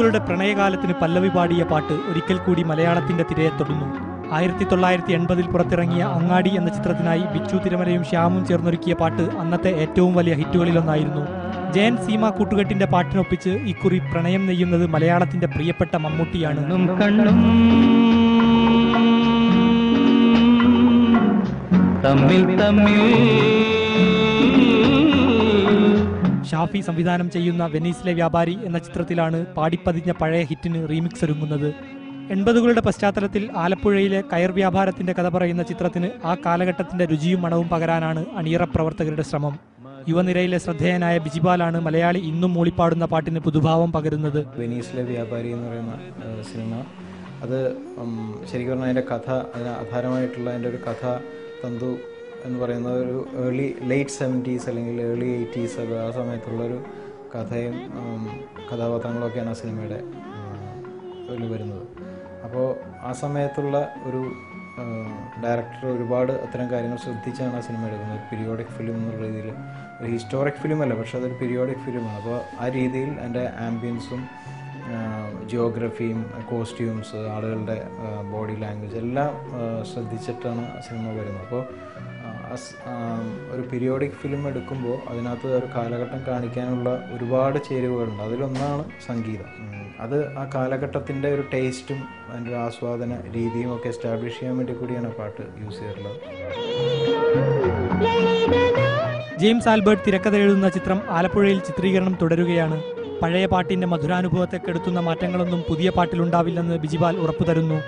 80കളുടെ പ്രണയകാലത്തിന് പല്ലവി പാടിയ പാട്ട് ഒരിക്കൽ കൂടി മലയാളത്തിന്റെ തിരയെ തൊടുന്നു. 1980 പുറത്തിറങ്ങിയ അങ്ങാടി എന്ന ചിത്രത്തിനായി ബിച്ചു തിരുമലയും ശ്യാമും ചേർന്നൊരുക്കിയ പാട്ട് അന്നത്തെ ഏറ്റവും വലിയ ഹിറ്റുകളിലൊന്നായിരുന്നു. ജയൻ സീമ കൂട്ടുകെട്ടിന്റെ പാട്ടിനൊപ്പിച്ച് ഇക്കുറി പ്രണയം നെയ്യുന്നത് മലയാളത്തിന്റെ പ്രിയപ്പെട്ട മമ്മൂട്ടിയാണ്. ഷാഫി സംവിധാനം ചെയ്യുന്ന വെനീസിലെ വ്യാപാരി എന്ന ചിത്രത്തിലാണ് പാടിപ്പതിഞ്ഞ പഴയ ഹിറ്റിന് റീമിക്സ് ഒരുങ്ങുന്നത്. 80കളുടെ പശ്ചാത്തലത്തിൽ ആലപ്പുഴയിലെ കയർ വ്യാപാരത്തിന്റെ കഥ പറയുന്ന ചിത്രത്തിന് ആ കാലഘട്ടത്തിന്റെ രുചിയും മണവും പകരാനാണ് അണിയറ പ്രവർത്തകരുടെ ശ്രമം. യുവനിരയിലെ ശ്രദ്ധേയനായ ബിജിപാലാണ് മലയാളി ഇന്നും മൂളിപ്പാടുന്ന പാട്ടിന് പുതുഭാവം പകരുന്നത്. വെനീസിലെ വ്യാപാരി എന്ന് പറയുന്ന സിനിമ, അത് ശരിക്കും പറഞ്ഞാൽ അതിൻ്റെ കഥ, അതിന് ആധാരമായിട്ടുള്ള അതിൻ്റെ ഒരു കഥ തന്തു എന്ന് പറയുന്ന ഒരു ലേറ്റ് 70s അല്ലെങ്കിൽ ഏർലി 80s ആ സമയത്തുള്ളൊരു കഥയും കഥാപാത്രങ്ങളൊക്കെയാണ് ആ സിനിമയുടെ വരുന്നത്. അപ്പോൾ ആ സമയത്തുള്ള ഒരു ഡയറക്ടർ ഒരുപാട് അത്തരം കാര്യങ്ങൾ ശ്രദ്ധിച്ചാണ് ആ സിനിമ എടുക്കുന്നത്. ഒരു പീരിയോഡിക് ഫിലിം എന്നുള്ള രീതിയിൽ, ഒരു ഹിസ്റ്റോറിക് ഫിലിം അല്ല, പക്ഷെ അതൊരു പീരിയോഡിക് ഫിലിമാണ്. അപ്പോൾ ആ രീതിയിൽ അതിൻ്റെ ആംബിയൻസും ജിയോഗ്രഫിയും കോസ്റ്റ്യൂംസ്, ആളുകളുടെ ബോഡി ലാംഗ്വേജ് എല്ലാം ശ്രദ്ധിച്ചിട്ടാണ് ആ സിനിമ വരുന്നത്. അപ്പോൾ ഒരു പീരിയോഡിക് ഫിലിം എടുക്കുമ്പോൾ അതിനകത്ത് ഒരു കാലഘട്ടം കാണിക്കാനുള്ള ഒരുപാട് ചേരുവകളുണ്ട്. അതിലൊന്നാണ് സംഗീതം. അത് ആ കാലഘട്ടത്തിൻ്റെ ഒരു ടേസ്റ്റും അതിൻ്റെ ഒരു ആസ്വാദന രീതിയും ഒക്കെ എസ്റ്റാബ്ലിഷ് ചെയ്യാൻ വേണ്ടി കൂടിയാണ് പാട്ട് യൂസ് ചെയ്തിട്ടുള്ളത്. ജെയിംസ് ആൽബർട്ട് തിരക്കഥ എഴുതുന്ന ചിത്രം ആലപ്പുഴയിൽ ചിത്രീകരണം തുടരുകയാണ്. പഴയ പാട്ടിന്റെ മധുരാനുഭവത്തെ കെടുത്തുന്ന മാറ്റങ്ങളൊന്നും പുതിയ പാട്ടിലുണ്ടാവില്ലെന്ന് ബിജിപാൽ ഉറപ്പു തരുന്നു.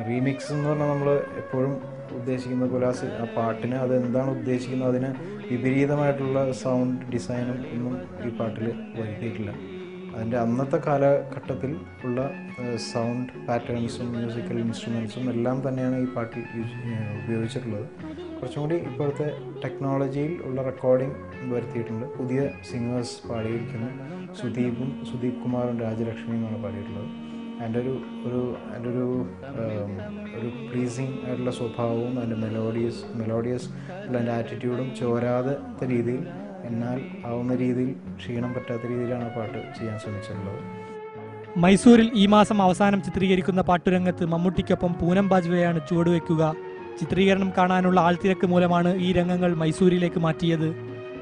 റീമിക്സ് എന്ന് പറഞ്ഞാൽ നമ്മൾ എപ്പോഴും ഉദ്ദേശിക്കുന്ന പോലെ ആ പാട്ടിന് അത് എന്താണ് ഉദ്ദേശിക്കുന്നത് അതിന് വിപരീതമായിട്ടുള്ള സൗണ്ട് ഡിസൈനും ഒന്നും ഈ പാട്ടിൽ വരുത്തിയിട്ടില്ല. അതിൻ്റെ അന്നത്തെ കാലഘട്ടത്തിൽ ഉള്ള സൗണ്ട് പാറ്റേൺസും മ്യൂസിക്കൽ ഇൻസ്ട്രുമെൻസും എല്ലാം തന്നെയാണ് ഈ പാട്ടിൽ ഉപയോഗിച്ചിട്ടുള്ളത്. കുറച്ചും കൂടി ഇപ്പോഴത്തെ ടെക്നോളജിയിൽ ഉള്ള റെക്കോർഡിംഗ് വരുത്തിയിട്ടുണ്ട്. പുതിയ സിംഗേഴ്സ് പാടിയിരിക്കുന്നു. സുദീപ് കുമാറും രാജലക്ഷ്മിയുമാണ് പാടിയിട്ടുള്ളത്. അതിൻ്റെ ഒരു പ്ലീസിങ് ആയിട്ടുള്ള സ്വഭാവവും അതിൻ്റെ മെലോഡിയസ് ഉള്ള അതിൻ്റെ ആറ്റിറ്റ്യൂഡും ചോരാത്ത രീതിയിൽ, എന്നാൽ ആവുന്ന രീതിയിൽ ക്ഷീണം പറ്റാത്ത രീതിയിലാണ് ആ പാട്ട് ചെയ്യാൻ ശ്രമിച്ചിട്ടുള്ളത്. മൈസൂരിൽ ഈ മാസം അവസാനം ചിത്രീകരിക്കുന്ന പാട്ടുരംഗത്ത് മമ്മൂട്ടിക്കൊപ്പം പൂനം ബാജ്വയാണ് ചുവടുവെക്കുക. ചിത്രീകരണം കാണാനുള്ള ആൾത്തിരക്ക് മൂലമാണ് ഈ രംഗങ്ങൾ മൈസൂരിലേക്ക് മാറ്റിയത്.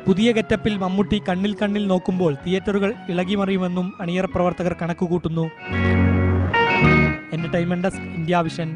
പുതിയ ഗെറ്റപ്പിൽ മമ്മൂട്ടി കണ്ണിൽ നോക്കുമ്പോൾ തിയേറ്ററുകൾ ഇളകിമറിയുമെന്നും അണിയറ പ്രവർത്തകർ കണക്കുകൂട്ടുന്നു. Entertainment desk, India vision.